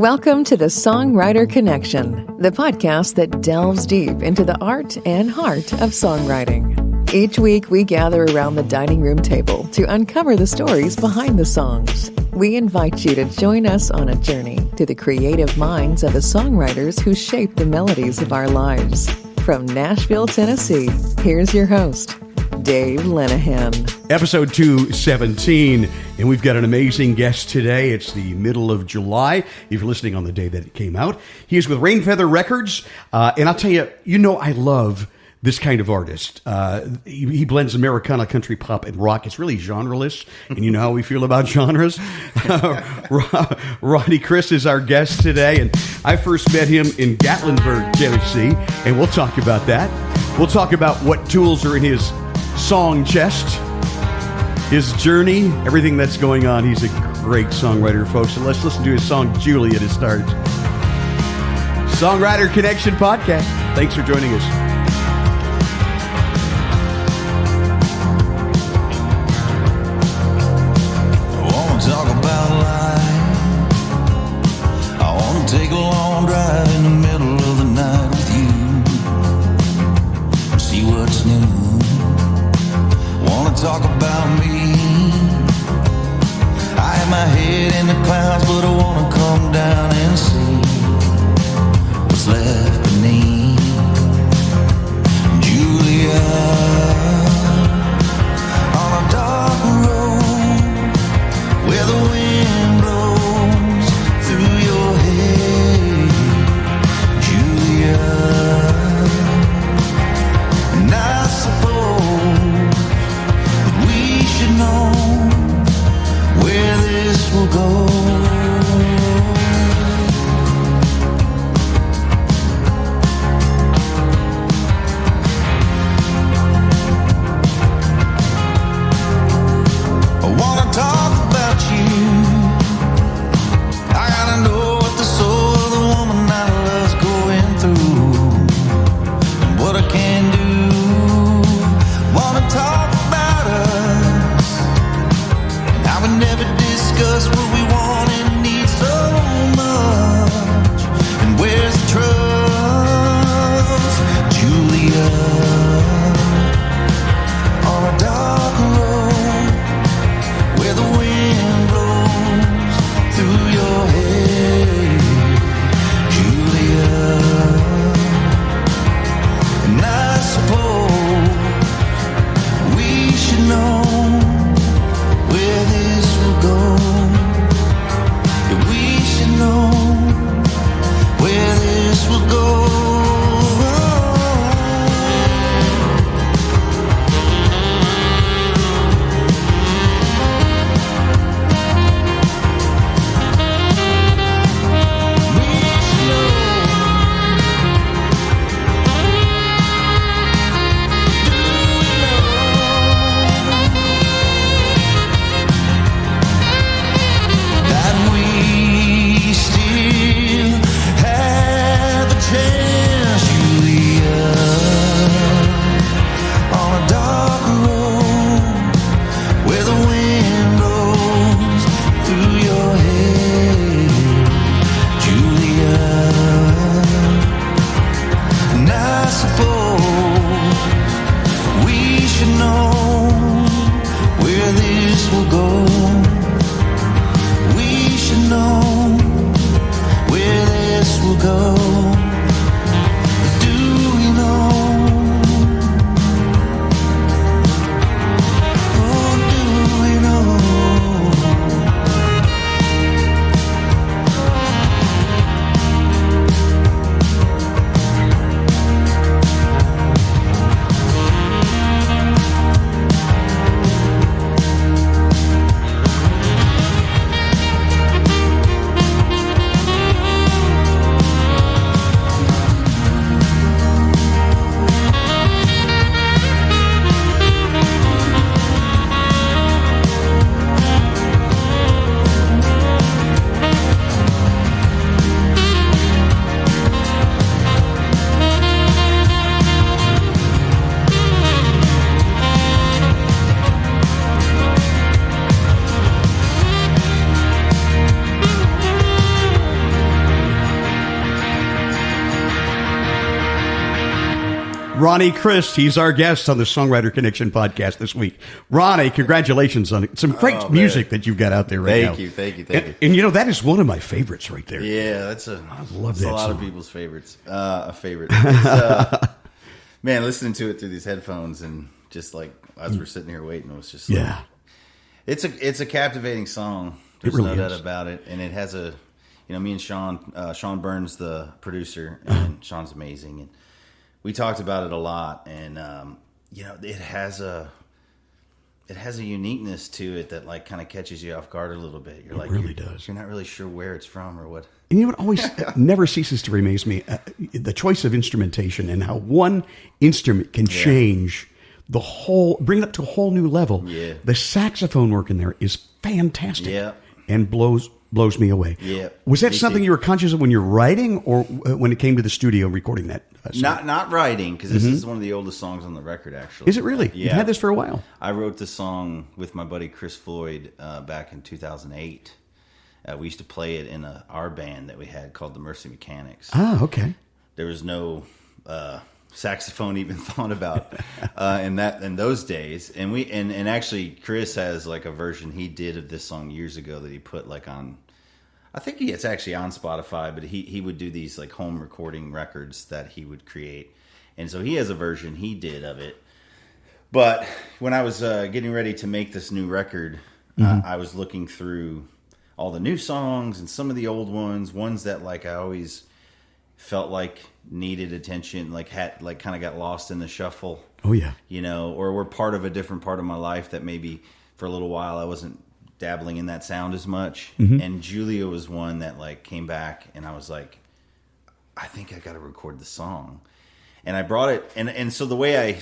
Welcome to the Songwriter Connection, the podcast that delves deep into the art and heart of songwriting. Each week, we gather around the dining room table to uncover the stories behind the songs. We invite you to join us on a journey to the creative minds of the songwriters who shape the melodies of our lives. From Nashville, Tennessee, here's your host, Dave Lenahan. Episode 217, and we've got an amazing guest today. It's the middle of July, if you're listening on the day that it came out. He is with Rainfeather Records, and I'll tell you, I love this kind of artist. He blends Americana, country, pop, and rock. It's really genreless, and you know how we feel about genres. Ronny Criss is our guest today, and I first met him in Gatlinburg, Tennessee, and we'll talk about that. We'll talk about what tools are in his song chest, his journey, everything that's going on. He's a great songwriter, folks. So let's listen to his song, Julia, to start. Songwriter Connection podcast. Thanks for joining us. I want to talk about life. I want to take a long drive in the middle of the night with you and see what's new. Wanna talk about me. I have my head in the clouds, but I wanna come down and see what's left beneath. Julia, on a dark road where the wind blows through your hair. Julia, and I suppose should know where this will go. I wanna talk about you. I gotta know what the soul of the woman I love's going through and what I can do. Wanna talk about us. We never discuss what we want and need so much. And where's the trust? Julia, on a dark road where the wind blows through your hair. Julia, and I suppose we should know where this will go. Yeah, we should know Ronny Criss. He's our guest on the Songwriter Connection podcast this week. Ronny, congratulations on some great music that you've got out there right now. Thank you. And you know, that is one of my favorites right there. Yeah, I love that a lot song. of people's favorites. A favorite. It's, man, listening to it through these headphones and just like as we're sitting here waiting, it was just like, Yeah. It's a captivating song. There's really no doubt is. about it, and it has a, me and Sean Burns, the producer, and Sean's amazing, and we talked about it a lot, and it has a uniqueness to it that like kind of catches you off guard a little bit. You're like, really does. You're not really sure where it's from or what. And you know what always never ceases to amaze me? The choice of instrumentation and how one instrument can change the whole, bring it up to a whole new level. Yeah. The saxophone work in there is fantastic. Yeah. And blows me away. Yeah. Was that Me something too. you were conscious of when you're writing or when it came to the studio recording that song? Not writing, because this is one of the oldest songs on the record, actually. Is it really? Yeah. You've had this for a while. I wrote the song with my buddy Chris Floyd back in 2008. We used to play it in our band that we had called the Mercy Mechanics. Ah, okay. There was no saxophone even thought about in those days, and actually Chris has like a version he did of this song years ago that he put like on. I think it's actually on Spotify, but he would do these like home recording records that he would create, and so he has a version he did of it. But when I was getting ready to make this new record, I was looking through all the new songs and some of the old ones that like I always felt like needed attention, like kind of got lost in the shuffle. Oh yeah. Or were part of a different part of my life that maybe for a little while I wasn't dabbling in that sound as much. And Julia was one that like came back, and I was like, I think I got to record the song. And I brought it, and so the way I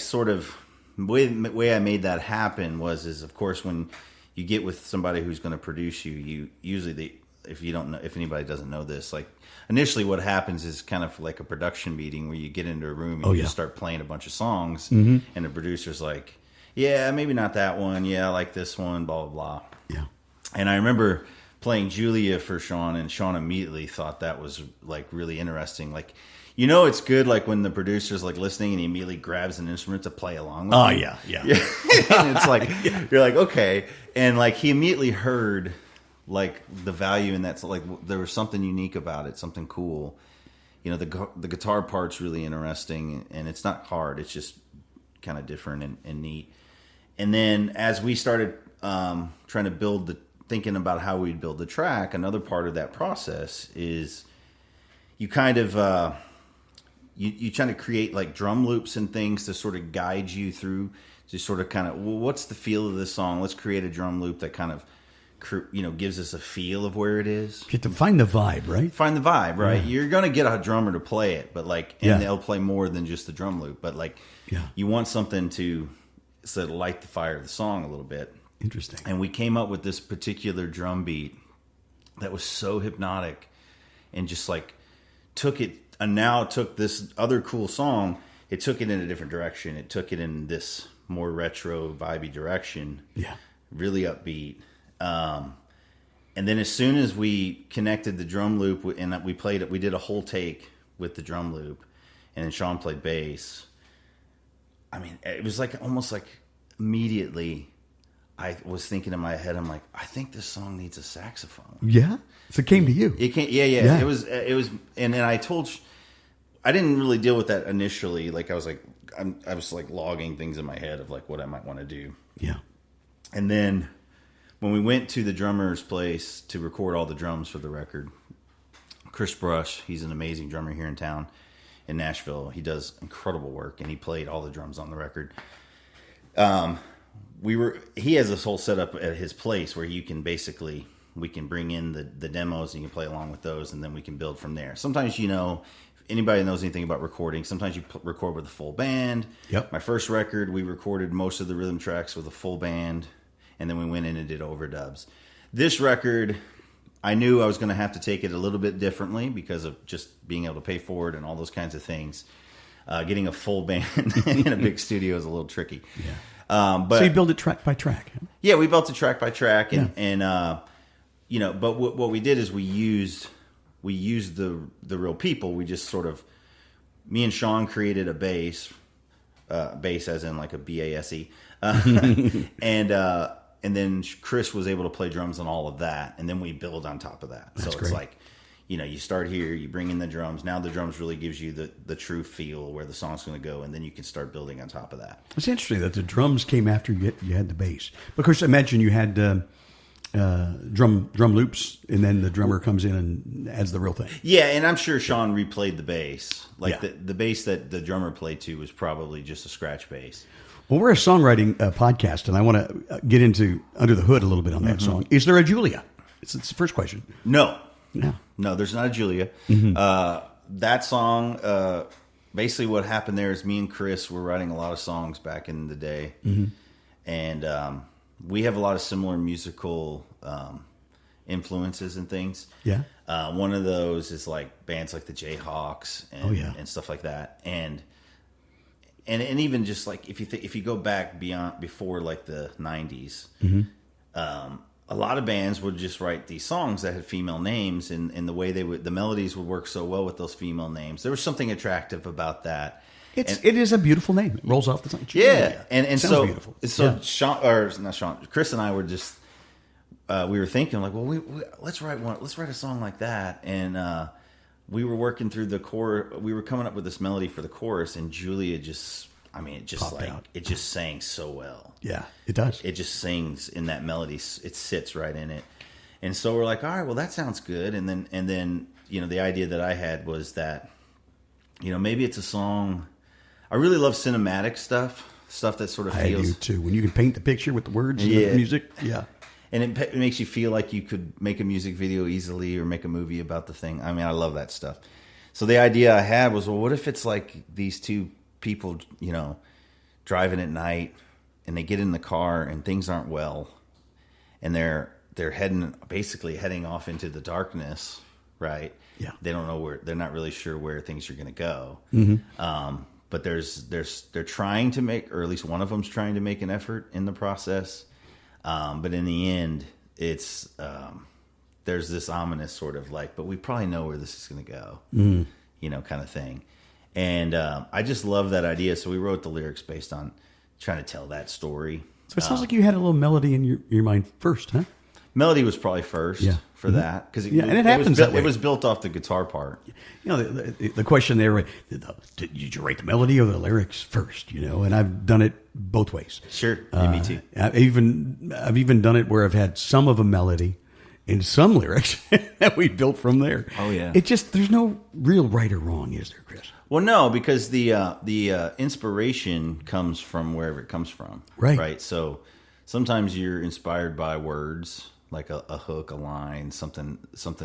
way I made that happen is of course when you get with somebody who's going to produce you usually if anybody doesn't know this, like initially what happens is kind of like a production meeting where you get into a room and you just start playing a bunch of songs, and the producer's like, yeah, maybe not that one, yeah, I like this one, blah blah blah. Yeah. And I remember playing Julia for Sean, and Sean immediately thought that was like really interesting. Like, it's good like when the producer's like listening and he immediately grabs an instrument to play along with. Oh him. yeah. And it's like you're like, okay, and like he immediately heard like the value in that. So like there was something unique about it, something cool. The guitar part's really interesting, and it's not hard. It's just kind of different and neat. And then as we started trying to thinking about how we'd build the track, another part of that process is you kind of you trying to create like drum loops and things to sort of guide you through, to sort of kind of, well, what's the feel of this song? Let's create a drum loop that kind of gives us a feel of where it is. You have to find the vibe, right? Find the vibe, right? Yeah. You're going to get a drummer to play it, but like, and they'll play more than just the drum loop, but like, you want something to sort of light the fire of the song a little bit. Interesting. And we came up with this particular drum beat that was so hypnotic, and just like took this other cool song, it took it in a different direction. It took it in this more retro vibey direction. Yeah. Really upbeat. And then as soon as we connected the drum loop and we played it, we did a whole take with the drum loop, and then Sean played bass. I mean, it was like almost like immediately I was thinking in my head, I'm like, I think this song needs a saxophone. Yeah. So it came to you. It came, yeah. It was, and then I didn't really deal with that initially. Like I was like logging things in my head of like what I might want to do. Yeah. And then when we went to the drummer's place to record all the drums for the record, Chris Brush, he's an amazing drummer here in town in Nashville. He does incredible work, and he played all the drums on the record. He has this whole setup at his place where we can bring in the demos and you can play along with those, and then we can build from there. Sometimes, if anybody knows anything about recording, sometimes you record with a full band. Yep. My first record, we recorded most of the rhythm tracks with a full band, and then we went in and did overdubs. This record, I knew I was going to have to take it a little bit differently because of just being able to pay for it and all those kinds of things. Getting a full band in a big studio is a little tricky. Yeah. But so you build it track by track. Yeah, we built it track by track, but what we did is we used the real people. We just sort of, me and Sean created a bass, bass as in like a B-A-S-E. And then Chris was able to play drums on all of that, and then we build on top of that. That's so great. It's like, you start here, you bring in the drums. Now the drums really gives you the true feel where the song's going to go, and then you can start building on top of that. It's interesting that the drums came after you had the bass. Because I imagine you had drum loops, and then the drummer comes in and adds the real thing. Yeah, and I'm sure Sean replayed the bass. Like Yeah. the bass that the drummer played to was probably just a scratch bass. Well, we're a songwriting podcast, and I want to get into under the hood a little bit on that song. Is there a Julia? It's the first question. No. Yeah. No, there's not a Julia. That song, basically what happened there is me and Chris were writing a lot of songs back in the day. And we have a lot of similar musical influences and things. Yeah. One of those is like bands like the Jayhawks and, and stuff like that. And even just like if you go back before like the 90s, a lot of bands would just write these songs that had female names, and the way the melodies would work so well with those female names. There was something attractive about that. It is a beautiful name. It rolls off the tongue. Yeah, and Sounds so beautiful. Chris and I were just we were thinking like, well, let's write a song like that, and we were working through the core. We were coming up with this melody for the chorus, and Julia Popped out. it just sang so well. Yeah, it does. It just sings in that melody. It sits right in it. And so we're like, all right, well, that sounds good. And then the idea that I had was that, maybe it's a song. I really love cinematic stuff that sort of feels. I do too. When you can paint the picture with the words and the music. Yeah. And it makes you feel like you could make a music video easily or make a movie about the thing. I mean, I love that stuff. So the idea I had was, well, what if it's like these two people, driving at night, and they get in the car and things aren't well, and they're heading off into the darkness, right? Yeah. They don't know they're not really sure where things are going to go. But they're trying to make, or at least one of them's trying to make an effort in the process. But in the end, it's there's this ominous sort of like, but we probably know where this is going to go, kind of thing. And I just love that idea. So we wrote the lyrics based on trying to tell that story. So it sounds like you had a little melody in your mind first, huh? Melody was probably first for that. Because it happens that way. It was built off the guitar part. The question there, did you write the melody or the lyrics first? And I've done it both ways. Sure, me too. I've even done it where I've had some of a melody and some lyrics that we built from there. Oh yeah. There's no real right or wrong, is there, Chris? Well, no, because the inspiration comes from wherever it comes from. Right. So sometimes you're inspired by words, like a hook, a line, something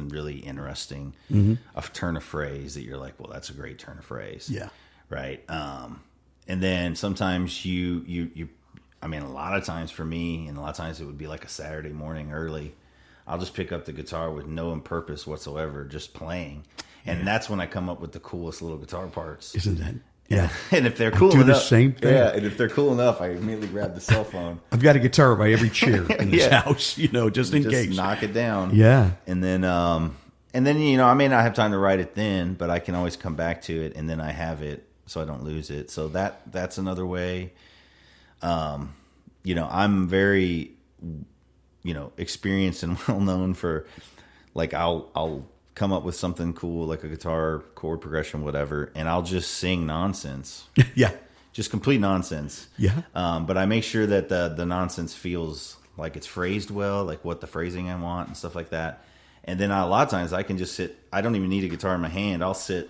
really interesting, a turn of phrase that you're like, well, that's a great turn of phrase. Yeah. Right. And then sometimes I mean, a lot of times for me, and a lot of times it would be like a Saturday morning early, I'll just pick up the guitar with no purpose whatsoever, just playing. And that's when I come up with the coolest little guitar parts. Isn't that? Yeah. And if they're cool do enough, the same thing. Yeah, and if they're cool enough, I immediately grab the cell phone. I've got a guitar by every chair in this house, just in case. Knock it down. Yeah. And then I may not have time to write it then, but I can always come back to it, and then I have it so I don't lose it. So that's another way. I'm very, experienced and well known for, like, I'll come up with something cool, like a guitar chord progression, whatever, and I'll just sing nonsense. Yeah. Just complete nonsense. Yeah. But I make sure that the nonsense feels like it's phrased well, like what the phrasing I want and stuff like that. And then a lot of times I can just sit. I don't even need a guitar in my hand. I'll sit.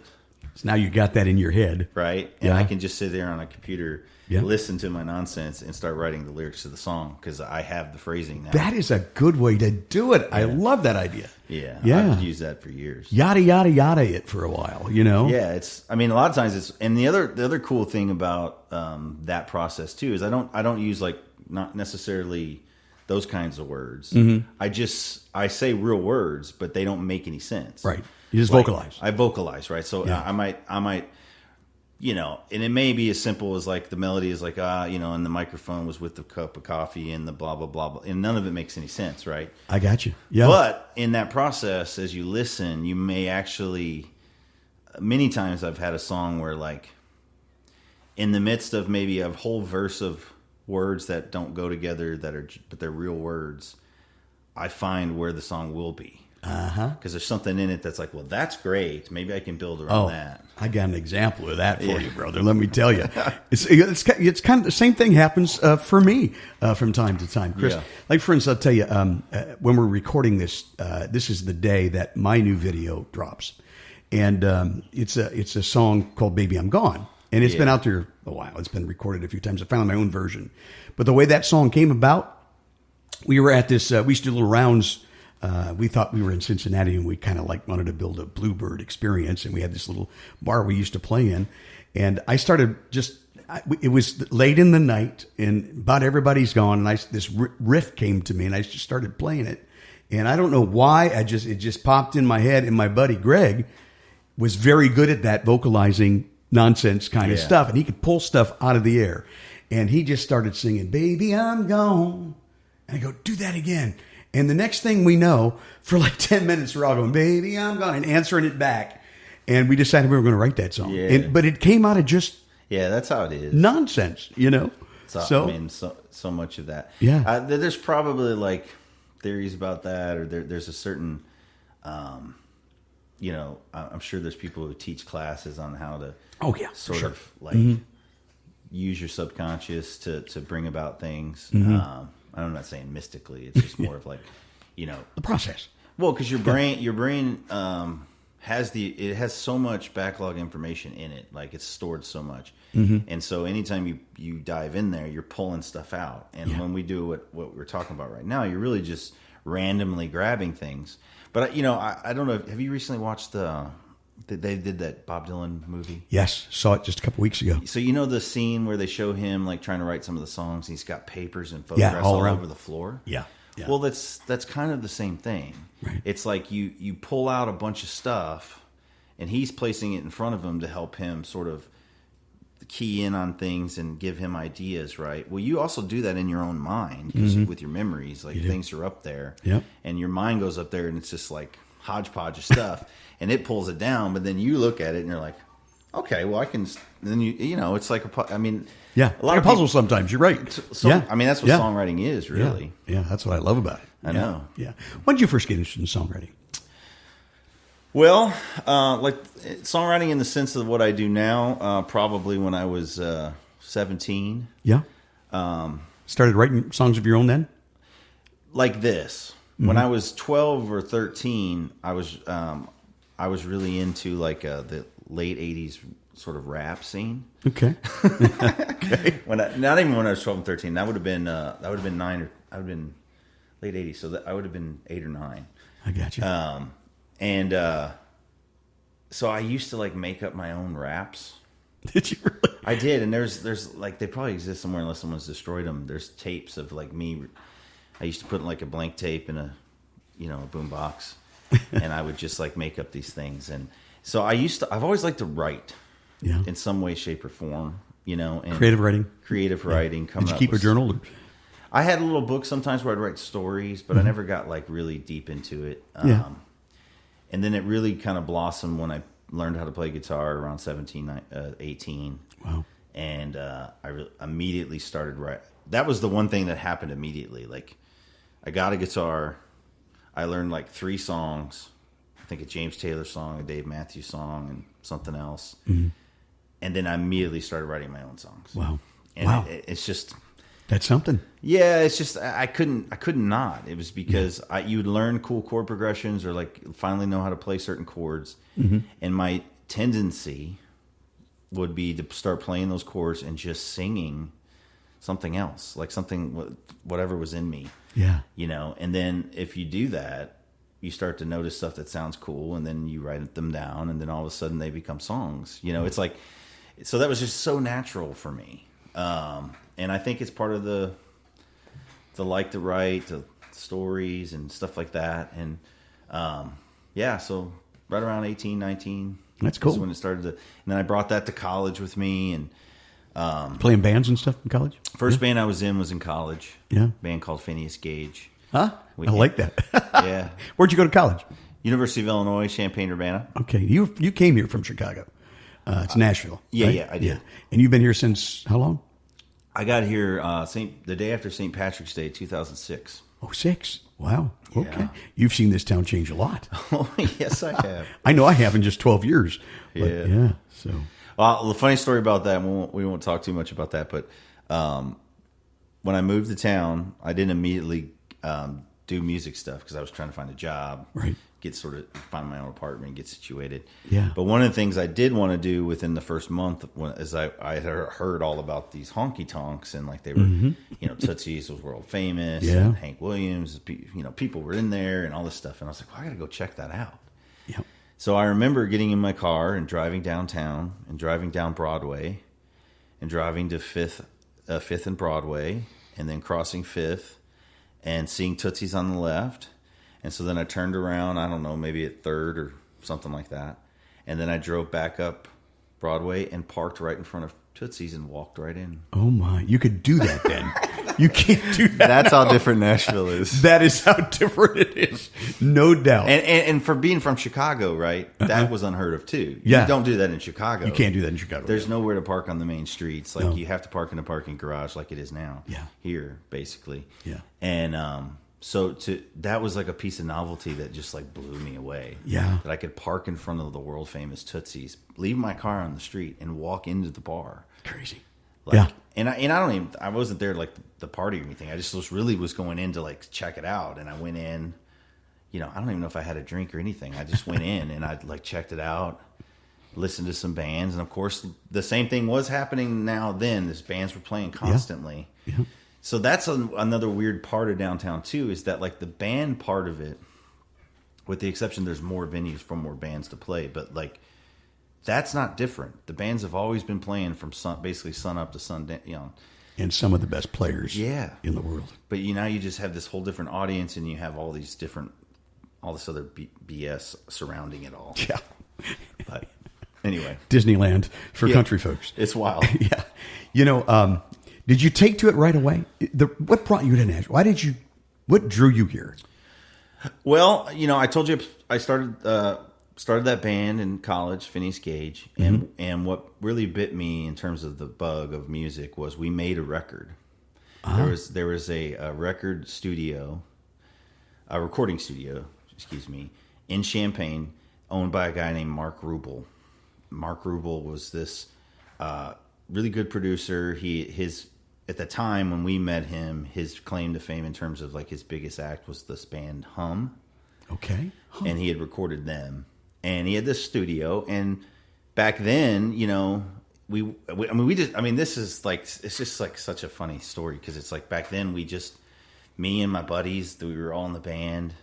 So now you got that in your head. Right. And I can just sit there on a computer, listen to my nonsense, and start writing the lyrics to the song because I have the phrasing now. That is a good way to do it. I love that idea. Yeah. Yeah. I've used that for years. Yada, yada, yada it for a while, Yeah. A lot of times it's, and the other cool thing about that process too is I don't use like not necessarily those kinds of words. I say real words, but they don't make any sense. Right. You just vocalize. I vocalize, right? So I might, and it may be as simple as like the melody is like, and the microphone was with the cup of coffee and the blah, blah, blah, blah. And none of it makes any sense, right? I got you. Yeah. But in that process, as you listen, you may actually, many times I've had a song where like, in the midst of maybe a whole verse of words that don't go together, but they're real words, I find where the song will be. Because there's something in it that's like, well, that's great. Maybe I can build around that. I got an example of that for you, brother. Let me tell you. It's kind of the same thing happens for me from time to time, Chris. Yeah. Like, for instance, I'll tell you, when we're recording this, this is the day that my new video drops. And it's a song called Baby I'm Gone. And it's been out there a while. It's been recorded a few times. I found my own version. But the way that song came about, we were at this, we used to do little rounds. We thought we were in Cincinnati, and we kind of like wanted to build a Bluebird experience. And we had this little bar we used to play in. And I started it was late in the night, and about everybody's gone. And this riff came to me, and I just started playing it. And I don't know why, it just popped in my head. And my buddy Greg was very good at that, vocalizing nonsense kind of stuff. And he could pull stuff out of the air. And he just started singing, "Baby, I'm gone." And I go, "Do that again." And the next thing we know, for like 10 minutes, we're all going, "Baby, I'm gone," and answering it back. And we decided we were going to write that song. Yeah. But it came out of just that's how it is. Nonsense, So I mean, so much of that. Yeah. There's probably like theories about that, or there's a certain, I'm sure there's people who teach classes on how to sort of like use your subconscious to bring about things. I'm not saying mystically. It's just more of like, the process. Well, because your brain has so much backlog information in it. Like, it's stored so much. And so anytime you dive in there, you're pulling stuff out. And when we do what we're talking about right now, you're really just randomly grabbing things. But I don't know. Have you recently watched they did that Bob Dylan movie? Yes, saw it just a couple weeks ago. So the scene where they show him like trying to write some of the songs, and he's got papers and photographs all over the floor. Yeah. Well, that's kind of the same thing. Right. It's like you pull out a bunch of stuff, and he's placing it in front of him to help him sort of key in on things and give him ideas, right? Well, you also do that in your own mind, because with your memories, like things are up there, and your mind goes up there, and it's just like hodgepodge of stuff, and it pulls it down. But then you look at it, and you're like, okay, well, I can. And then it's like a lot of puzzle sometimes. You're right. So I mean, that's what songwriting is, really. Yeah, that's what I love about it. I know. Yeah. When did you first get interested in songwriting? Well, like songwriting in the sense of what I do now, probably when I was 17. Yeah. Started writing songs of your own then? Like this. When I was 12 or 13, I was really into like the late 80s sort of rap scene. Okay. Not even when I was 12 and 13. That would have been late 80s. So I would have been 8 or 9. I got you. So I used to like make up my own raps. Did you really? I did, and there's like, they probably exist somewhere unless someone's destroyed them. There's tapes of like me. I used to put like a blank tape in a boom box, and I would just like make up these things. And so I've always liked to write, in some way, shape, or form. And creative writing. Did you keep a journal? I had a little book sometimes where I'd write stories, but I never got like really deep into it. And then it really kind of blossomed when I learned how to play guitar around 17, 18. Wow. And I immediately started writing. That was the one thing that happened immediately. Like, I got a guitar. I learned like 3 songs. I think a James Taylor song, a Dave Matthews song, and something else. And then I immediately started writing my own songs. Wow. And it's just... That's something. Yeah, it's just I couldn't not. It was because you'd learn cool chord progressions, or like finally know how to play certain chords. And my tendency would be to start playing those chords and just singing something else, like whatever was in me. Yeah. And then if you do that, you start to notice stuff that sounds cool, and then you write them down, and then all of a sudden they become songs. It's like, so that was just so natural for me. And I think it's part of the like to write, the stories and stuff like that. And so right around 18, 19. That's cool. Is when it started to, and then I brought that to college with me. And playing bands and stuff in college? First band I was in college. Yeah. A band called Phineas Gage. Huh? I like that. Yeah. Where'd you go to college? University of Illinois, Champaign-Urbana. Okay. You came here from Chicago. It's Nashville. Yeah, right? yeah, I did. Yeah. And you've been here since how long? I got here the day after St. Patrick's Day, 2006. Oh, 6. Wow. Okay. Yeah. You've seen this town change a lot. Oh, yes, I have. I know I have in just 12 years. But Yeah. So Well, the funny story about that, we won't talk too much about that, but when I moved to town, I didn't immediately do music stuff because I was trying to find a job, right. Find my own apartment, get situated. Yeah. But one of the things I did want to do within the first month is I had heard all about these honky tonks, and like they were, Tootsie's was world famous, Yeah. and Hank Williams, people were in there and all this stuff, and I was like, well, I got to go check that out. Yeah. So I remember getting in my car and driving downtown and driving down Broadway and driving to Fifth and Broadway and then crossing Fifth and seeing Tootsie's on the left. And so then I turned around, I don't know, maybe at Third or something like that. And then I drove back up Broadway and parked right in front of Tootsie's and walked right in. Oh, my. You could do that then. You can't do that. That's how different Nashville is. That is how different it is. No doubt. And for being from Chicago, right, that was unheard of too. Yeah. You don't do that in Chicago. You can't do that in Chicago. There's nowhere to park on the main streets. Like you have to park in a parking garage like it is now. Yeah. Here, basically. Yeah. And that was like a piece of novelty that just like blew me away. Yeah. That I could park in front of the world famous Tootsie's, leave my car on the street, and walk into the bar. Crazy. Like, yeah. And I wasn't there like the party or anything. I just was going in to like check it out. And I went in, I don't even know if I had a drink or anything. I just went in and I like checked it out, listened to some bands. And of course the same thing was happening then. These bands were playing constantly. Yeah. So that's another weird part of downtown too, is that like the band part of it, with the exception there's more venues for more bands to play, but like that's not different. The bands have always been playing from basically sun up to sundown. And some of the best players in the world. But now you just have this whole different audience, and you have all this other BS surrounding it all. Yeah. But anyway. Disneyland for country folks. It's wild. Yeah. Did you take to it right away? What brought you to Nashville? What drew you here? Well, I told you I started that band in college, Phineas Gage, and what really bit me in terms of the bug of music was we made a record. There was a recording studio, in Champaign, owned by a guy named Mark Rubel. Mark Rubel was this really good producer. At the time when we met him, his claim to fame in terms of like his biggest act was this band Hum. Okay. And he had recorded them. And he had this studio, and back then, this is like, it's just like such a funny story, because it's like back then me and my buddies, we were all in the band.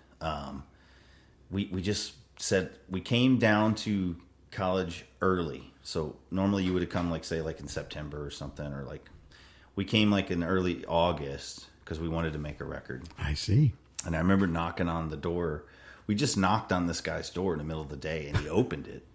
We just said, we came down to college early. So normally you would have come like, say, like in September or something, or like we came like in early August because we wanted to make a record. I see. And I remember knocking on the door. We just knocked on this guy's door in the middle of the day, and he opened it.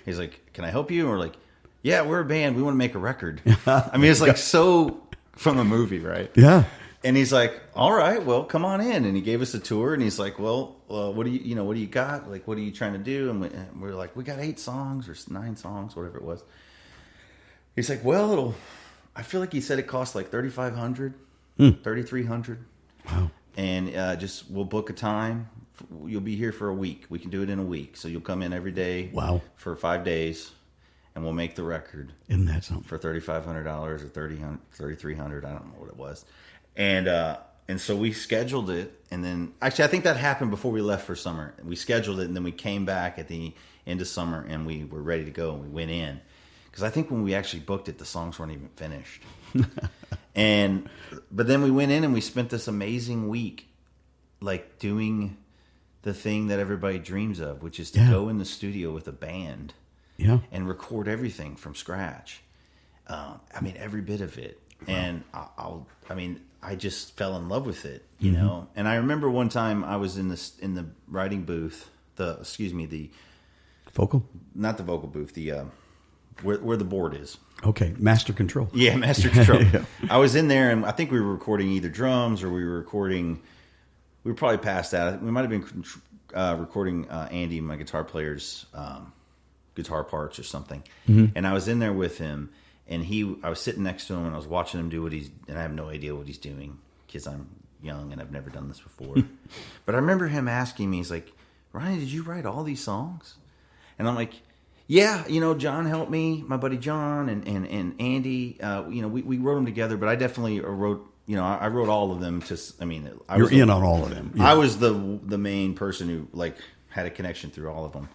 He's like, "Can I help you?" And we're like, "Yeah, we're a band. We want to make a record." I mean, it's like so from a movie, right? Yeah. And he's like, "All right, well, come on in." And he gave us a tour, and he's like, "Well, what do you got? Like, what are you trying to do?" And we're like, "We got 8 songs or 9 songs, whatever it was." He's like, "Well, I feel like he said it cost like $3,500, $3,300. Wow. And we'll book a time. You'll be here for a week. We can do it in a week. So you'll come in every day. Wow. For 5 days, and we'll make the record." Isn't that something? For $3,500 or $3,300, I don't know what it was. And so we scheduled it, and then actually I think that happened before we left for summer. We scheduled it, and then we came back at the end of summer, and we were ready to go, and we went in. Because I think when we actually booked it, the songs weren't even finished. But then we went in and we spent this amazing week, like doing the thing that everybody dreams of, which is to go in the studio with a band and record everything from scratch. Every bit of it. Wow. And I just fell in love with it, you know. And I remember one time I was in the writing booth, the vocal, not the vocal booth, where the board is. Okay, master control. Yeah, master control. I was in there, and I think we were recording either drums or we were probably past that. We might have been recording Andy, my guitar player's guitar parts or something. Mm-hmm. And I was in there with him, and I was sitting next to him, and I was watching him do and I have no idea what he's doing because I'm young and I've never done this before. But I remember him asking me, he's like, Ronny, did you write all these songs? And I'm like, yeah, John helped me, my buddy John and Andy, we wrote them together, but I definitely wrote, I wrote all of them You're in on all of them. Yeah. I was the main person who like had a connection through all of them.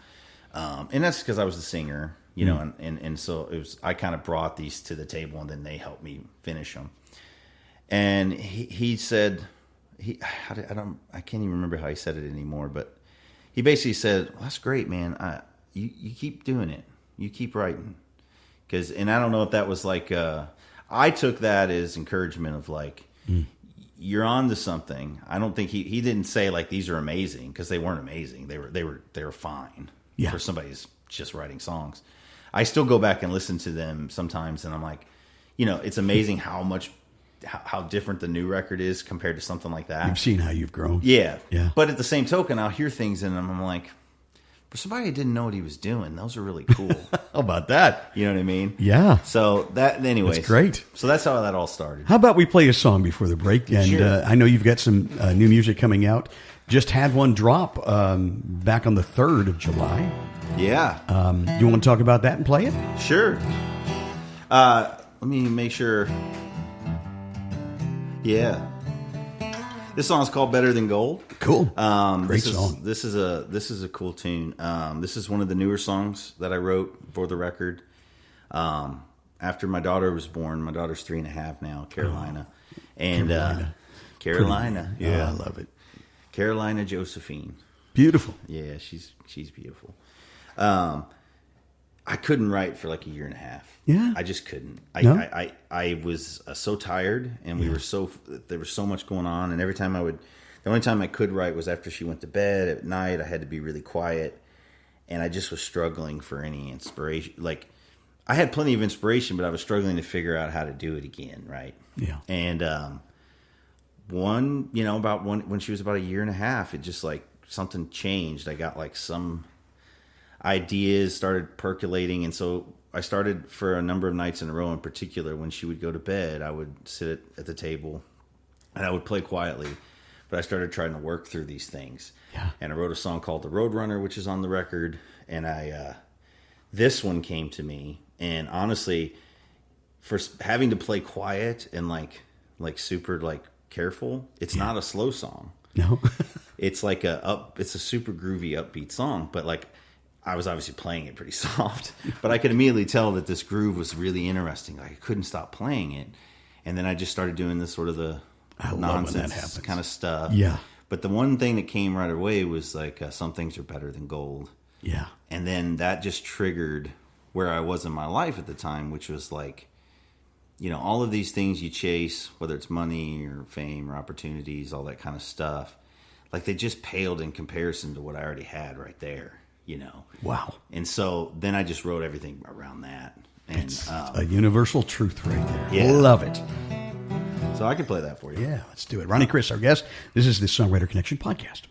And that's because I was the singer, and so I kind of brought these to the table, and then they helped me finish them. And he said, I can't even remember how he said it anymore, but he basically said, well, that's great, man. You keep doing it. You keep writing. And I don't know if that was like, I took that as encouragement of like, you're on to something. I don't think he didn't say like, these are amazing, because they weren't amazing. They were fine for somebody who's just writing songs. I still go back and listen to them sometimes, and I'm like, it's amazing how different the new record is compared to something like that. You've seen how you've grown. Yeah. Yeah. But at the same token, I'll hear things in them, I'm like, for somebody who didn't know what he was doing, those are really cool. How about that? You know what I mean? Yeah. So anyways. That's great. So that's how that all started. How about we play a song before the break? And Sure. I know you've got some new music coming out. Just had one drop back on the 3rd of July. Yeah. You want to talk about that and play it? Sure. Let me make sure. Yeah. This song's called "Better Than Gold." Cool. Great song. This is a cool tune. This is one of the newer songs that I wrote for the record. After my daughter was born, my daughter's 3.5 now, Carolina, Carolina. Yeah, I love it. Carolina Josephine. Beautiful. Yeah, she's beautiful. I couldn't write for like 1.5 years. Yeah. I just couldn't. No? I was so tired, and there was so much going on, and every time the only time I could write was after she went to bed at night. I had to be really quiet, and I just was struggling for any inspiration. Like, I had plenty of inspiration, but I was struggling to figure out how to do it again, right? Yeah. And when she was about 1.5 years, it just like something changed. I got like some ideas started percolating, and so I started for a number of nights in a row. In particular, when she would go to bed, I would sit at the table and I would play quietly, but I started trying to work through these things. Yeah. And I wrote a song called "The Roadrunner," which is on the record, and this one came to me, and honestly, for having to play quiet and like super like careful, it's not a slow song. No. It's like it's a super groovy upbeat song, but like, I was obviously playing it pretty soft, but I could immediately tell that this groove was really interesting. Like, I couldn't stop playing it. And then I just started doing this sort of the nonsense kind of stuff. Yeah. But the one thing that came right away was like, some things are better than gold. Yeah. And then that just triggered where I was in my life at the time, which was like, all of these things you chase, whether it's money or fame or opportunities, all that kind of stuff, like they just paled in comparison to what I already had right there. Wow. And so then I just wrote everything around that. And It's a universal truth right there. Yeah. Love it. So I can play that for you. Yeah, let's do it. Ronny Criss, our guest. This is the Songwriter Connection podcast.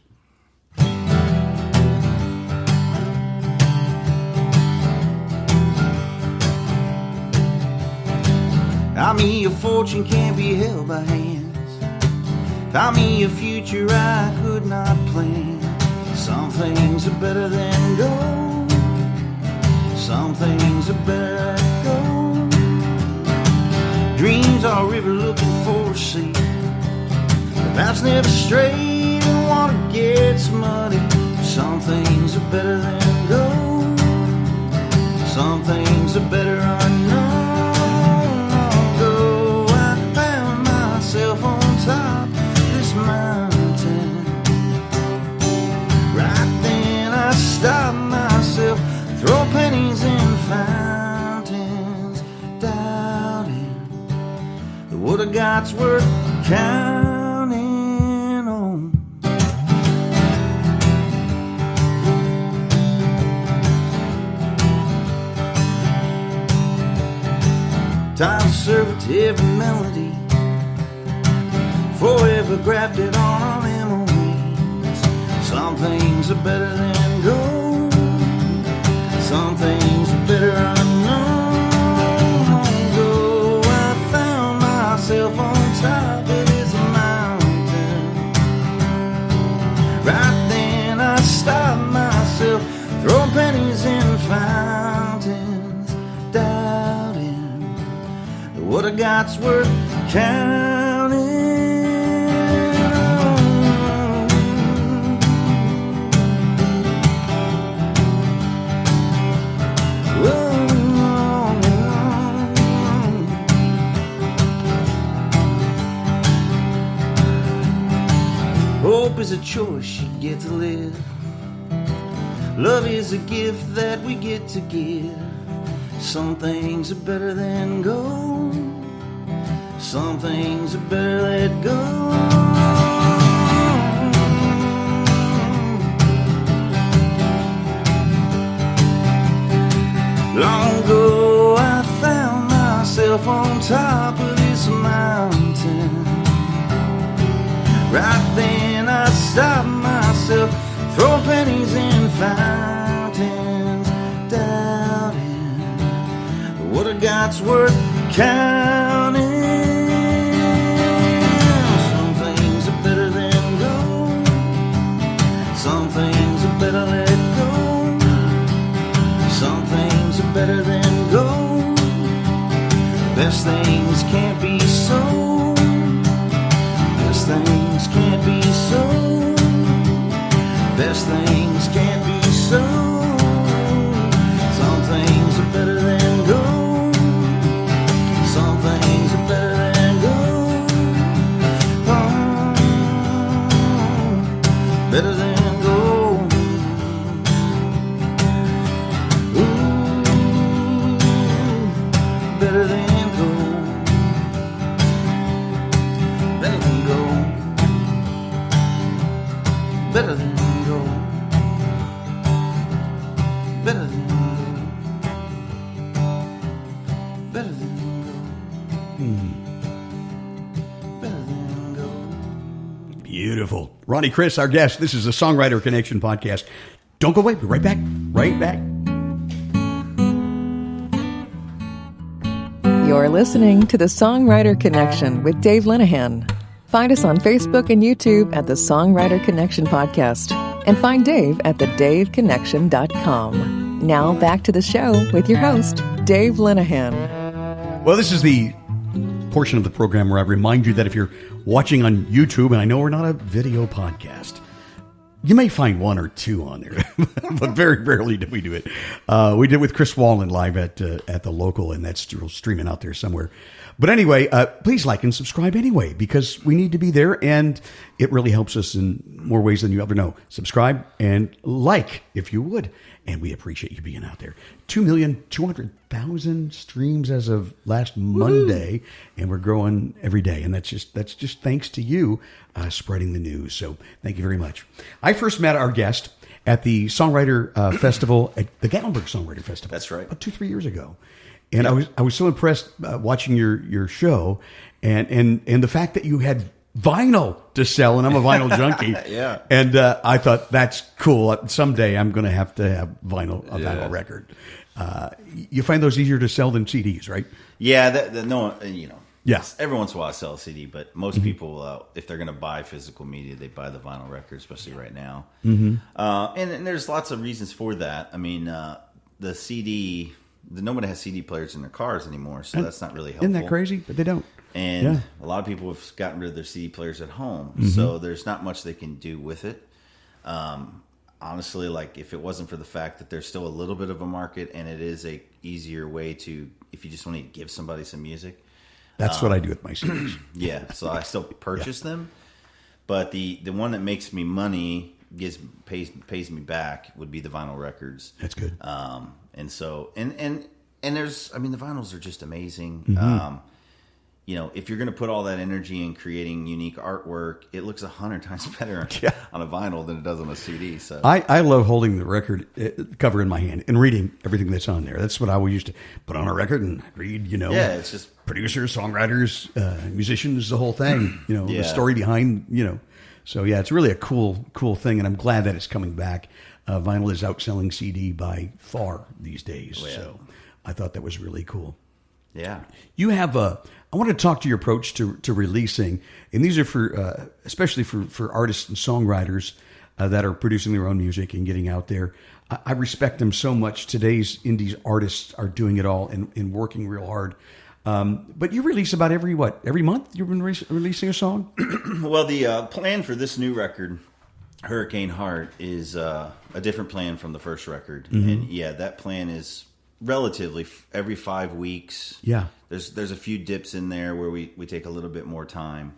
Found me a fortune can't be held by hands. Found me a future I could not plan. Some things are better than gold. Some things are better than gold. Dreams are a river looking for a sea. The path's never straight and water gets muddy. Some things are better than gold. Some things are better unknown. I found myself on top of this mountain. Right then I stopped myself, throw pennies in fountains, doubting that what I got's worth counting on. Time to serve it to every melody, forever grafted on our memories. Some things are better than gold. Some things I got's worth counting on. Hope is a choice you get to live. Love is a gift that we get to give. Some things are better than gold. Some things are better let go. Long ago I found myself on top of this mountain. Right then I stopped myself, throwing pennies in fountains, doubting what I got's worth counting. Some things are better than gold. Some things are better let go. Some things are better than gold. Best things can't be sold. Best things can't be sold. Best things can't be sold. Some things are better than gold. Some things are better than gold. Oh, better than gold. Ooh, better than gold. Better than gold. Better than gold. Better than gold. Better than gold. Better than gold. Beautiful. Ronny Criss, our guest. This is the Songwriter Connection podcast. Don't go away. Be right back. Right back. You're listening to the Songwriter Connection with Dave Linehan. Find us on Facebook and YouTube at the Songwriter Connection Podcast. And find Dave at thedaveconnection.com. Now back to the show with your host, Dave Linehan. Well, this is the portion of the program where I remind you that if you're watching on YouTube, and I know we're not a video podcast, you may find one or two on there, but very rarely do we do it. We did with Chris Wallen live at the local, and that's still streaming out there somewhere. But anyway, please like and subscribe anyway, because we need to be there, and it really helps us in more ways than you ever know. Subscribe and like, if you would, and we appreciate you being out there. 2,200,000 streams as of last Monday, and we're growing every day, and that's just thanks to you spreading the news. So thank you very much. I first met our guest at the Songwriter Festival, at the Gatlinburg Songwriter Festival. That's right. About 2-3 years ago. And I was so impressed watching your show, and the fact that you had vinyl to sell, and I'm a vinyl junkie. Yeah. And I thought, that's cool. Someday I'm going to have vinyl record. You find those easier to sell than CDs, right? Yeah, no, you know. Yes. Every once in a while I sell a CD, but most people, if they're going to buy physical media, they buy the vinyl record, especially right now. Mm-hmm. And there's lots of reasons for that. I mean, the CD, nobody has CD players in their cars anymore, so that's not really helpful. Isn't that crazy? But they don't. And a lot of people have gotten rid of their CD players at home, so there's not much they can do with it. Honestly, like if it wasn't for the fact that there's still a little bit of a market, and it is a easier way to, if you just want to give somebody some music. That's what I do with my CDs. Yeah, so I still purchase them, but the one that makes me money, pays me back, would be the vinyl records. That's good. And so and there's, I mean, the vinyls are just amazing. You know, if you're going to put all that energy in creating unique artwork, it looks 100 times better on a vinyl than it does on a CD. So I love holding the record cover in my hand and reading everything that's on there. That's what I always used to put on a record and read, you know. Yeah, it's just producers, songwriters, musicians, the whole thing, you know, the story behind, you know. So, yeah, it's really a cool thing, and I'm glad that it's coming back. Vinyl is outselling CD by far these days. So I thought that was really cool. Yeah. You have I want to talk to your approach to releasing, and these are for especially for artists and songwriters that are producing their own music and getting out there. I respect them so much. Today's indies artists are doing it all and working real hard. But you release about every month? You've been releasing a song? Well, the plan for this new record, Hurricane Heart, is a different plan from the first record. And yeah, that plan is relatively every 5 weeks. Yeah. There's a few dips in there where we take a little bit more time.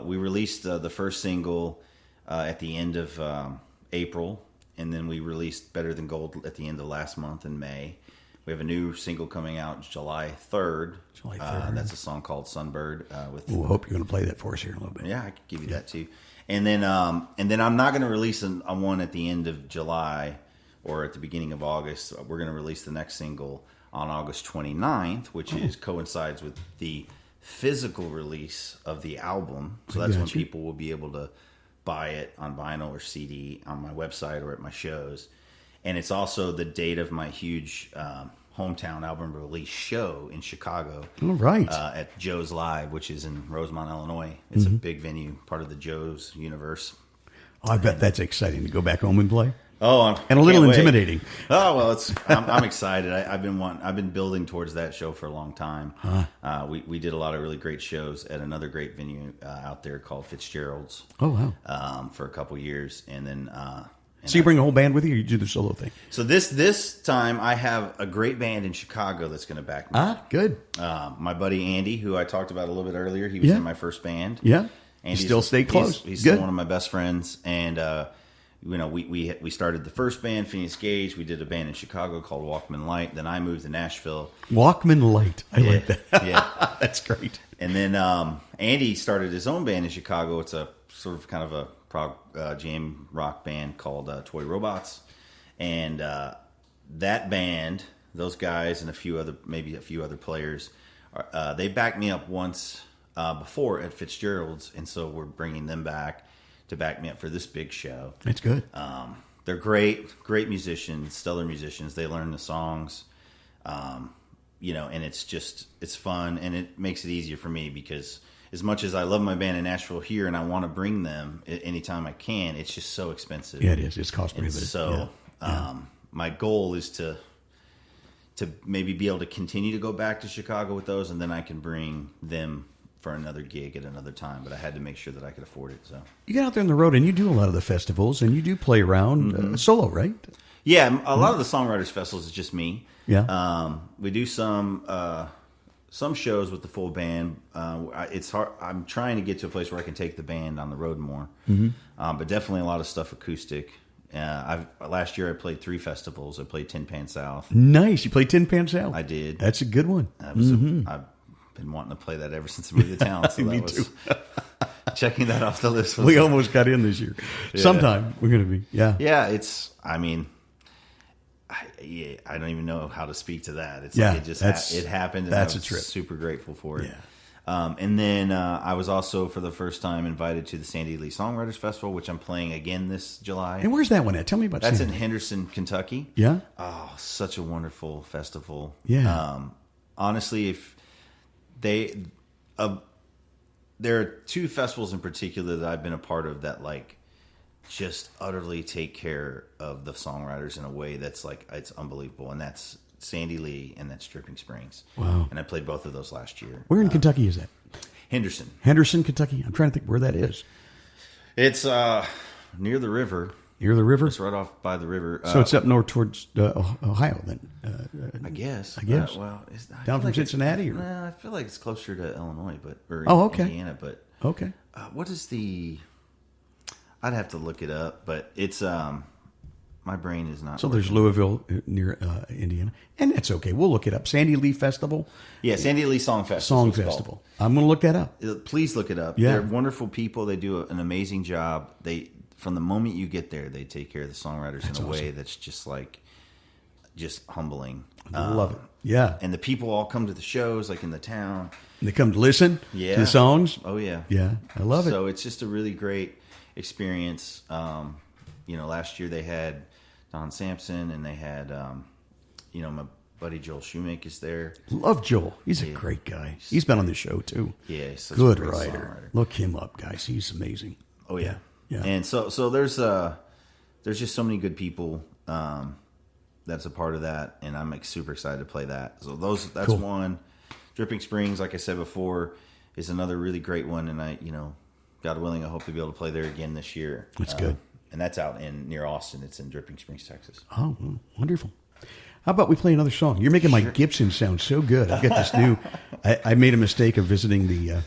We released the first single at the end of April, and then we released Better Than Gold at the end of last month in May. We have a new single coming out July 3rd. July 3rd. That's a song called Sunbird. I hope you're going to play that for us here in a little bit. Yeah, I could give you that too. And then I'm not going to release a one at the end of July or at the beginning of August. We're going to release the next single on August 29th, which coincides with the physical release of the album. So that's when people will be able to buy it on vinyl or CD on my website or at my shows. And it's also the date of my huge hometown album release show in Chicago. All right. At Joe's Live, which is in Rosemont, Illinois. It's a big venue, part of the Joe's universe. Oh, I bet that's exciting to go back home and play. Oh, and a little intimidating. Oh well, I'm excited. I've been building towards that show for a long time. We did a lot of really great shows at another great venue out there called Fitzgerald's. Oh wow! For a couple years, and then. So you bring a whole band with you, or you do the solo thing? So this time I have a great band in Chicago that's going to back me. Good. My buddy Andy, who I talked about a little bit earlier, he was in my first band. Yeah. Andy's, you still stay close. He's still one of my best friends, and we started the first band, Phoenix Gage. We did a band in Chicago called Walkman Light. Then I moved to Nashville. Walkman Light. I like that. Yeah, that's great. And then Andy started his own band in Chicago. It's a sort of kind of a prog jam rock band called Toy Robots, and that band, those guys and a few other players, they backed me up once before at Fitzgerald's, and so we're bringing them back to back me up for this big show. That's good. They're great musicians, stellar musicians. They learn the songs, and it's fun, and it makes it easier for me because as much as I love my band in Nashville here and I want to bring them anytime I can, it's just so expensive. Yeah, it is. It's cost prohibitive. So my goal is to maybe be able to continue to go back to Chicago with those, and then I can bring them for another gig at another time. But I had to make sure that I could afford it. So you get out there on the road and you do a lot of the festivals and you do play around solo, right? Yeah, a lot of the Songwriters Festivals is just me. Yeah. We do some shows with the full band. It's hard. I'm trying to get to a place where I can take the band on the road more. But definitely a lot of stuff acoustic. Last year I played 3 festivals. I played Tin Pan South. Nice. You played Tin Pan South? I did. That's a good one. I've been wanting to play that ever since I moved to town. So Me that was too. checking that off the list. We almost got in this year. Yeah. Sometime we're going to be. Yeah. Yeah. I don't even know how to speak to that. It's yeah, like it happened. And that's I was a trip. Super grateful for it. Yeah. And then I was also for the first time invited to the Sandy Lee Songwriters Festival, which I'm playing again this July. And where's that one at? Tell me about That's Sandy. in Henderson, Kentucky. Yeah. Oh, such a wonderful festival. Yeah. Honestly, if there are 2 festivals in particular that I've been a part of that just utterly take care of the songwriters in a way that's it's unbelievable, and that's Sandy Lee and that's Dripping Springs. Wow. And I played both of those last year. Where in Kentucky is that? Henderson, Kentucky. I'm trying to think where that is. It's near the river. Near the river? It's right off by the river. So it's up north towards Ohio then? I guess. Down from Cincinnati? I feel like it's closer to Illinois, okay. Indiana. But okay. What is the... I'd have to look it up, but it's... my brain is not... So there's Louisville near Indiana. And that's okay. We'll look it up. Sandy Lee Festival? Yeah, Sandy Lee Song Festival. Song Festival. I'm going to look that up. Please look it up. Yeah. They're wonderful people. They do an amazing job. From the moment you get there, they take care of the songwriters in a way that's just humbling. I love it. Yeah. And the people all come to the shows, in the town. And they come to listen to the songs? Oh, yeah. Yeah, I love it. So it's just a really great experience. Last year they had Don Sampson, and they had, my buddy Joel Shoemaker's there. Love Joel. He's a great guy. He's been on the show, too. Yeah, he's such good a great writer. songwriter. Look him up, guys. He's amazing. Oh, yeah. Yeah. And so there's just so many good people that's a part of that, and I'm super excited to play that. So that's cool. 1. Dripping Springs, like I said before, is another really great one, and I, God willing, I hope to be able to play there again this year. That's good. And that's out near Austin. It's in Dripping Springs, Texas. Oh, well, wonderful. How about we play another song? You're making my Gibson sound so good. I've got this new. I made a mistake of visiting the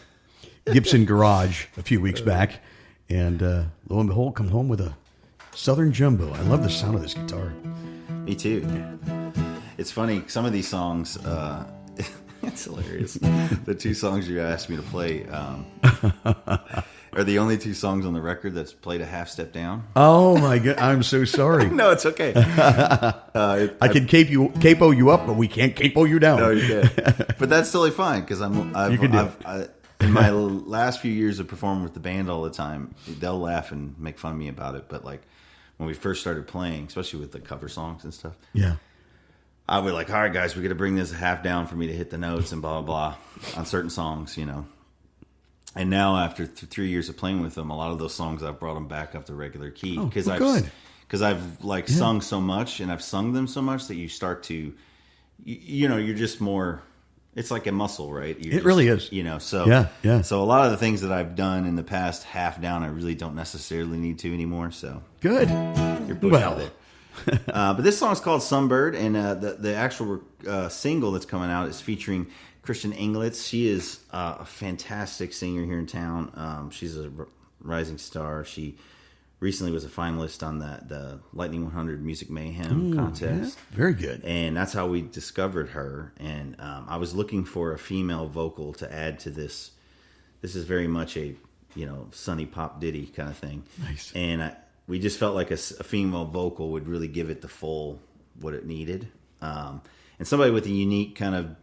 Gibson garage a few weeks back, and lo and behold, come home with a Southern Jumbo. I love the sound of this guitar. Me too. It's funny. Some of these songs, it's hilarious. The two songs you asked me to play are the only two songs on the record that's played a half step down. Oh my God! I'm so sorry. No, it's okay. I can capo you up, but we can't capo you down. No, you can't. But that's totally fine because in my last few years of performing with the band all the time, they'll laugh and make fun of me about it. But like when we first started playing, especially with the cover songs and stuff, yeah, I would like, all right, guys, we got to bring this half down for me to hit the notes and blah blah blah on certain songs, And now after 3 years of playing with them, a lot of those songs I've brought them back up to regular key because I've like sung so much and I've sung them so much that you start to, you're just more. It's like a muscle, right? It really is. So yeah. So a lot of the things that I've done in the past half down, I really don't necessarily need to anymore. So good. You're pushing with it. But this song is called Sunbird, and the actual single that's coming out is featuring Christian Englitz. She is a fantastic singer here in town. She's a rising star. She recently was a finalist on the Lightning 100 Music Mayhem contest. Yeah. Very good. And that's how we discovered her. And I was looking for a female vocal to add to this. This is very much a, sunny pop ditty kind of thing. Nice. And we just felt like a female vocal would really give it the full what it needed. And somebody with a unique kind of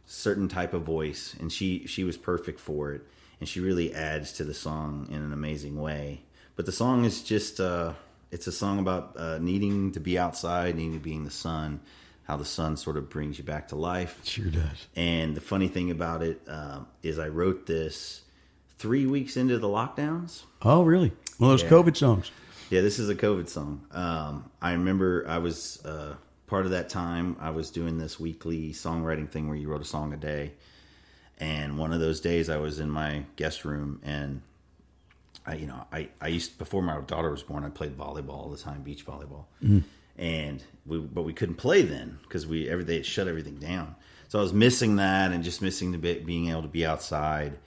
certain type of voice. And she was perfect for it. And she really adds to the song in an amazing way. But the song is just, it's a song about needing to be outside, needing to be in the sun, how the sun sort of brings you back to life. It sure does. And the funny thing about it is I wrote this 3 weeks into the lockdowns. Oh, really? One of those COVID songs. Yeah, this is a COVID song. I remember I was part of that time. I was doing this weekly songwriting thing where you wrote a song a day. And one of those days I was in my guest room and I used, before my daughter was born, I played volleyball all the time, beach volleyball. Mm-hmm. And but we couldn't play then because they had shut everything down. So I was missing that and just missing the bit being able to be outside.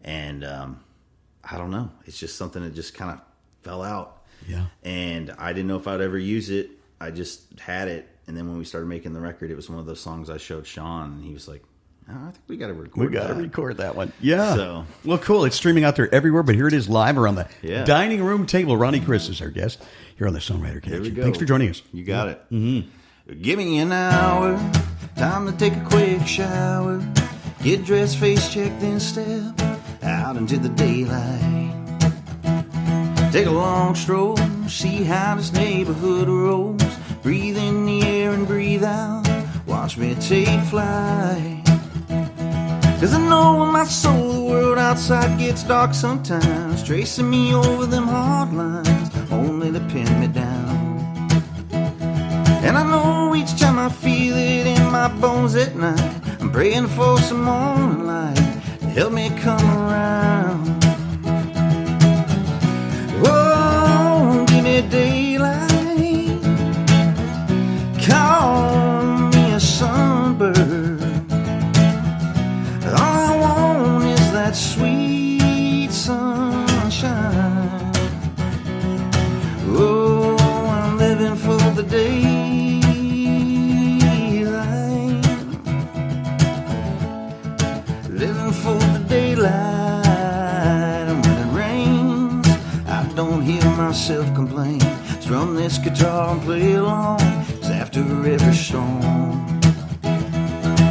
And I don't know, it's just something that just kind of fell out. Yeah. And I didn't know if I'd ever use it. I just had it. And then when we started making the record, it was one of those songs I showed Sean, and he was like, I think we got to record that one. Yeah. So, well, cool. It's streaming out there everywhere, but here it is live around the dining room table. Ronny Criss is our guest here on the Songwriter Connection. There we go. Thanks for joining us. You got it. Mm-hmm. Give me an hour, time to take a quick shower, get dressed, face check, then step out into the daylight. Take a long stroll, see how this neighborhood rolls. Breathe in the air and breathe out. Watch me take flight. 'Cause I know in my soul the world outside gets dark sometimes, tracing me over them hard lines, only to pin me down. And I know each time I feel it in my bones at night, I'm praying for some morning light to help me come around. Oh, give me daylight, call me a sunbird. All I want is that sweet sunshine. Oh, I'm living for the daylight. Living for the daylight. And when it rains, I don't hear myself complain. Strum this guitar and play along, 'cause after every storm,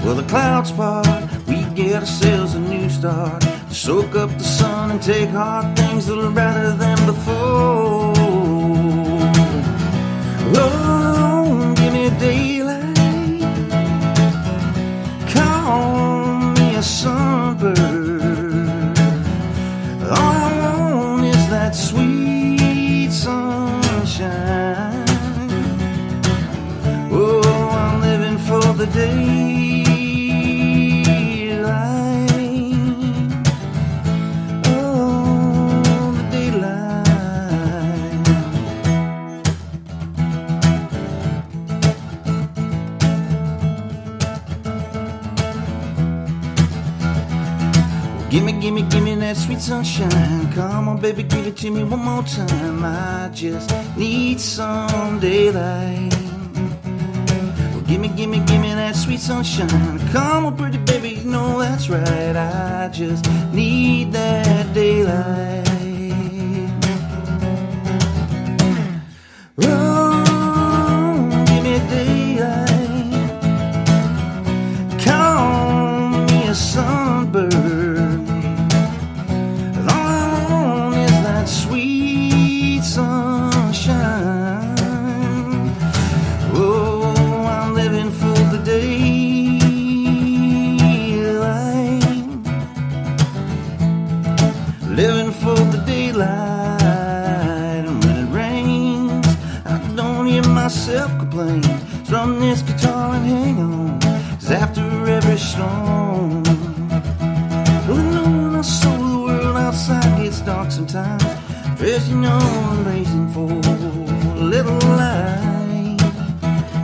well, the clouds part, we get ourselves a new start. Soak up the sun and take heart, things that are better than before. Oh, give me daylight, call me a sunbird. All I want is that sweet sunshine. Oh, I'm living for the daylight. Give me that sweet sunshine. Come on, baby, give it to me one more time. I just need some daylight. Give me that sweet sunshine. Come on, pretty baby, you know that's right. I just need that daylight. Oh, give me daylight. Call me a sunbird. All I want is that sweet sunshine. Oh, I'm living for the daylight. Living for the daylight. And when it rains, I don't hear myself complain. Strum this guitar and hang on, 'cause after every storm, well, I know when I saw the world outside gets dark sometimes. First, you know I'm raising for a little light.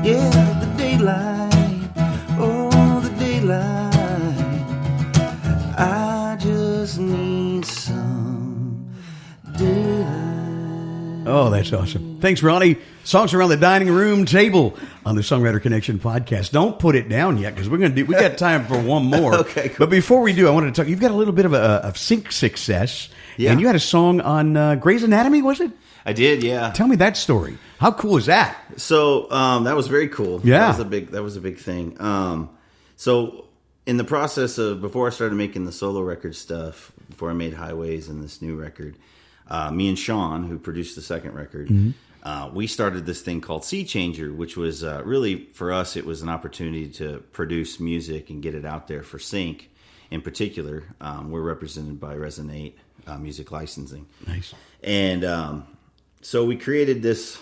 Yeah, the daylight. Oh, the daylight. I just need some daylight. Oh, that's awesome. Thanks, Ronnie. Songs around the dining room table on the Songwriter Connection podcast. Don't put it down yet, because we got time for one more. Okay, cool. But before we do, I wanted to talk. You've got a little bit of sync success, Yeah. and you had a song on Grey's Anatomy, was it? I did, yeah. Tell me that story. How cool is that? So that was very cool. Yeah. that was a big thing. So in the process of, before I started making the solo record stuff, before I made Highways and this new record, me and Sean, who produced the second record, we started this thing called Sea Changer, which was really, for us, it was an opportunity to produce music and get it out there for sync. In particular, we're represented by Resonate Music Licensing. Nice. And so we created this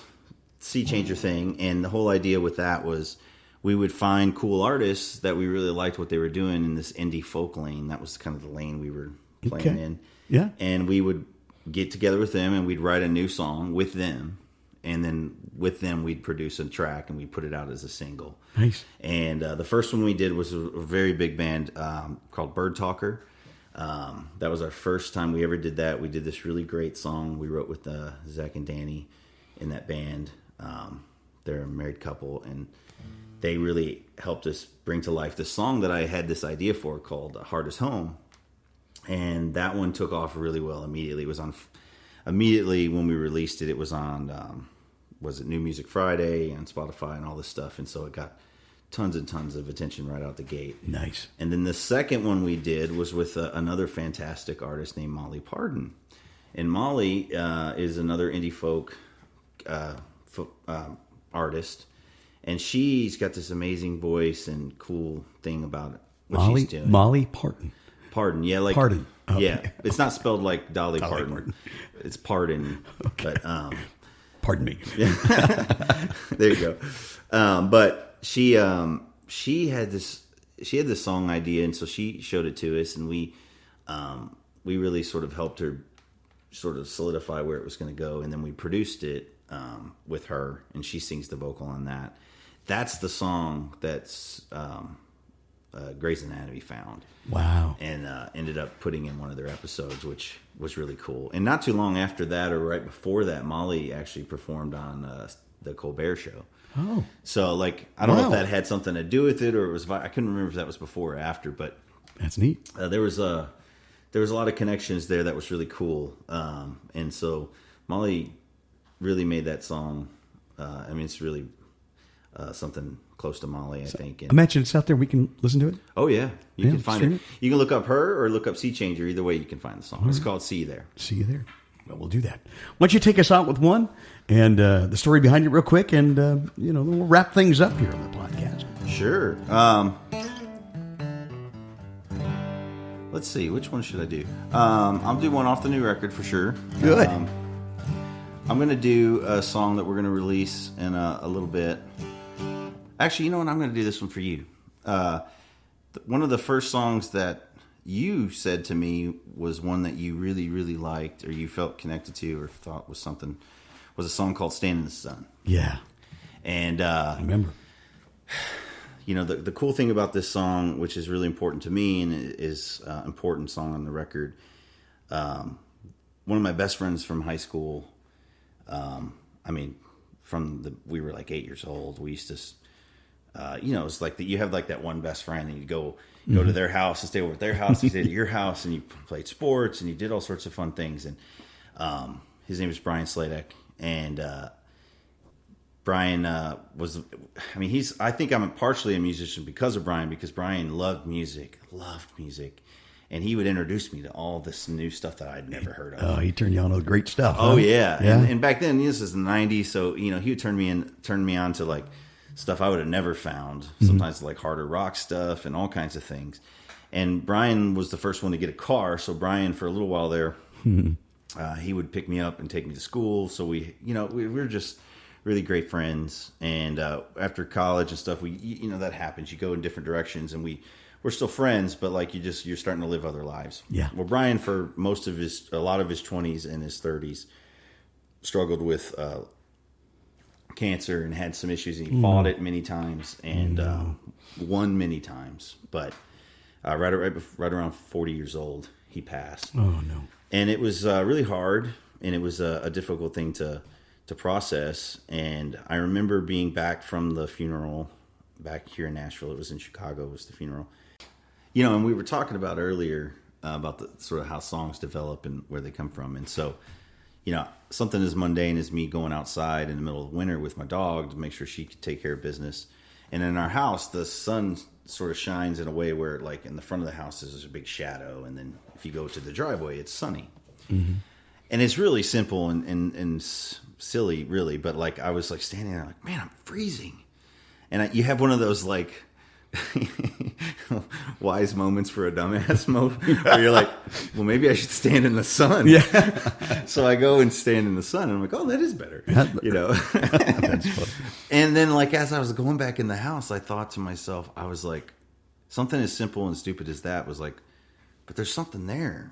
Sea Changer thing, and the whole idea with that was we would find cool artists that we really liked what they were doing in this indie folk lane. That was kind of the lane we were playing in. Yeah. And we would get together with them, and we'd write a new song with them. And then with them, we'd produce a track, and we'd put it out as a single. Nice. And the first one we did was a very big band called Bird Talker. That was our first time we ever did that. We did this really great song we wrote with Zach and Danny in that band. They're a married couple, and they really helped us bring to life this song that I had this idea for called Heart is Home. And that one took off really well immediately. It was on immediately when we released it. It was on was it New Music Friday and Spotify and all this stuff, and so it got tons and tons of attention right out the gate. Nice. And then the second one we did was with another fantastic artist named Molly Pardon. And Molly is another indie folk artist, and she's got this amazing voice and cool thing about what she's doing. Molly Parton. Pardon, yeah, like Pardon. Okay. Yeah, it's not spelled like Dolly Parton. Parton. It's Pardon, Okay. but Pardon me. there you go. But she had this song idea, and so she showed it to us, and we really sort of helped her sort of solidify where it was going to go, and then we produced it with her, and she sings the vocal on that. That's the song that's Grey's Anatomy found. Wow. And ended up putting in one of their episodes, which was really cool. And not too long after that, or right before that, Molly actually performed on the Colbert Show. Oh. So, like, I don't know if Wow. that had something to do with it, or it was. I couldn't remember if that was before or after, but That's neat. there was a lot of connections there that was really cool. And so Molly really made that song. I mean, it's really something close to Molly, I think. And, Imagine it's out there. We can listen to it. oh yeah, you Yeah, can find stream it. You can look up her or look up Sea Changer. Either way, you can find the song. It's called See You There. See you there. Well, we'll do that. Why don't you take us out with one and the story behind it real quick, and we'll wrap things up here on the podcast. Sure. Let's see. Which one should I do? I'll do one off the new record for sure. Good. I'm going to do a song that we're going to release in a little bit. Actually, you know what? I'm going to do this one for you. One of the first songs that you said to me was one that you really, really liked, or you felt connected to, or thought was something, was a song called Stand in the Sun. Yeah. And I remember. the cool thing about this song, which is really important to me and is an important song on the record, one of my best friends from high school, we were like 8 years old. We used to, it's like that. You have like that one best friend, and you go to their house and stay over at their house. You stay at your house, and you played sports, and you did all sorts of fun things. And his name is Brian Sladek, and Brian I think I'm partially a musician because of Brian, because Brian loved music, and he would introduce me to all this new stuff that I'd never heard of. Oh, he turned you on to great stuff. Oh, huh? yeah. Yeah. And back then, this is the 90s, so, he would turn me on to, like, stuff I would have never found. Sometimes, like, harder rock stuff and all kinds of things. And Brian was the first one to get a car, so Brian, for a little while there, he would pick me up and take me to school. So we were just really great friends. And after college and stuff, that happens. You go in different directions, and we're still friends, but like you're starting to live other lives. Yeah. Well, Brian, for a lot of his 20s and his 30s, struggled with cancer and had some issues, and he fought it many times and won many times. But right around 40 years old, he passed. Oh no! And it was really hard, and it was a difficult thing to process. And I remember being back from the funeral back here in Nashville. It was in Chicago. It was the funeral. And we were talking about earlier about the sort of how songs develop and where they come from. And so, something as mundane as me going outside in the middle of winter with my dog to make sure she could take care of business. And in our house, the sun sort of shines in a way where, like, in the front of the house is a big shadow. And then if you go to the driveway, it's sunny. Mm-hmm. And it's really simple and silly, really. But, like, I was, like, standing there like, man, I'm freezing. And you have one of those, like, wise moments for a dumbass moment where you're like, well, maybe I should stand in the sun. Yeah. So I go and stand in the sun, and I'm like, oh, that is better. That's funny. And then, like, as I was going back in the house, I thought to myself, I was like, something as simple and stupid as that was like, but there's something there.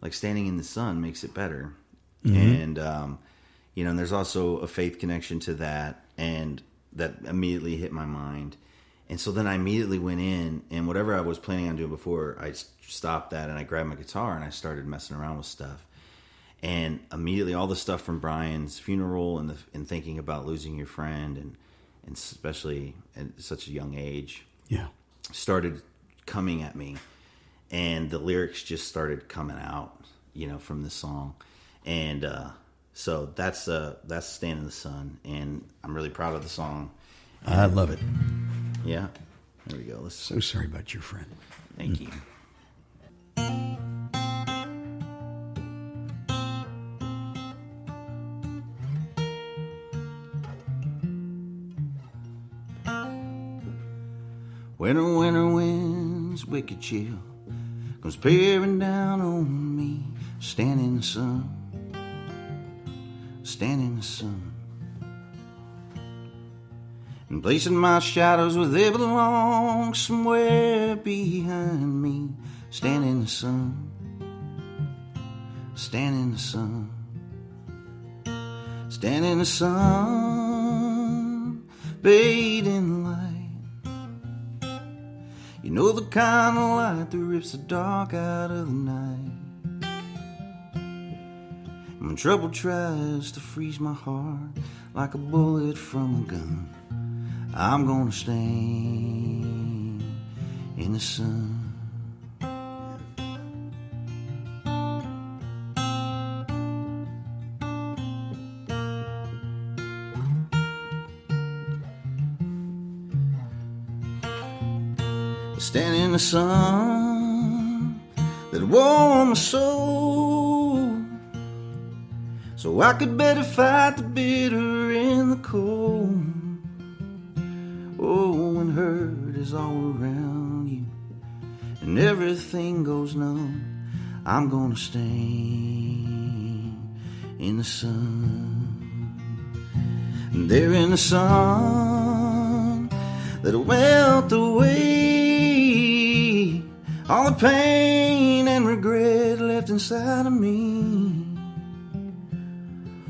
Like, standing in the sun makes it better. Mm-hmm. And, and there's also a faith connection to that, and that immediately hit my mind. And so then I immediately went in, and whatever I was planning on doing before, I stopped that, and I grabbed my guitar, and I started messing around with stuff. And immediately all the stuff from Brian's funeral and thinking about losing your friend, and especially at such a young age, started coming at me. And the lyrics just started coming out, from the song. And so that's Stand in the Sun, and I'm really proud of the song. I love it. Yeah. There we go. So sorry about your friend. Thank you. When the winter winds wicked chill comes bearing down on me, stand in the sun, stand in the sun. And placing my shadows where they belong, somewhere behind me. Stand in the sun, stand in the sun, stand in the sun, bathed in light. You know, the kind of light that rips the dark out of the night. When trouble tries to freeze my heart like a bullet from a gun, I'm gonna stand in the sun. Stand in the sun that warmed my soul, so I could better fight the bitter and the cold. Oh, when hurt is all around you and everything goes numb, I'm gonna stand in the sun. And there in the sun that'll melt away all the pain and regret left inside of me.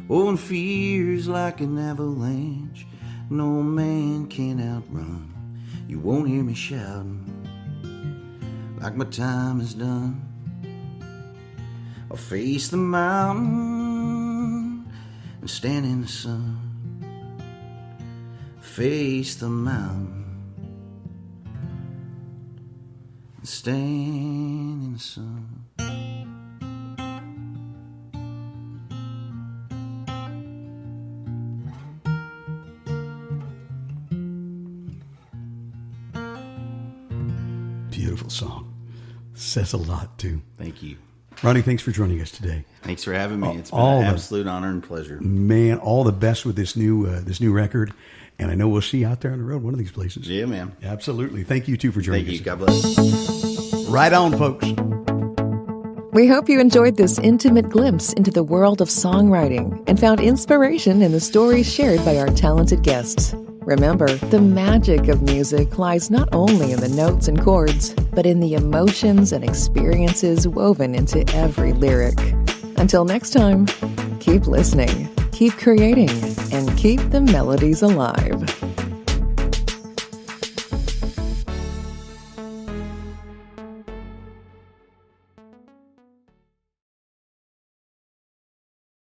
Oh, and fears like an avalanche no man can outrun. You won't hear me shouting like my time is done. I'll face the mountain and stand in the sun. Face the mountain and stand in the sun. Beautiful song. Says a lot, too. Thank you. Ronny, thanks for joining us today. Thanks for having me. It's been an absolute honor and pleasure. Man, all the best with this new record. And I know we'll see you out there on the road, one of these places. Yeah, man. Absolutely. Thank you, too, for joining us. Thank you. God bless. Right on, folks. We hope you enjoyed this intimate glimpse into the world of songwriting and found inspiration in the stories shared by our talented guests. Remember, the magic of music lies not only in the notes and chords, but in the emotions and experiences woven into every lyric. Until next time, keep listening, keep creating, and keep the melodies alive.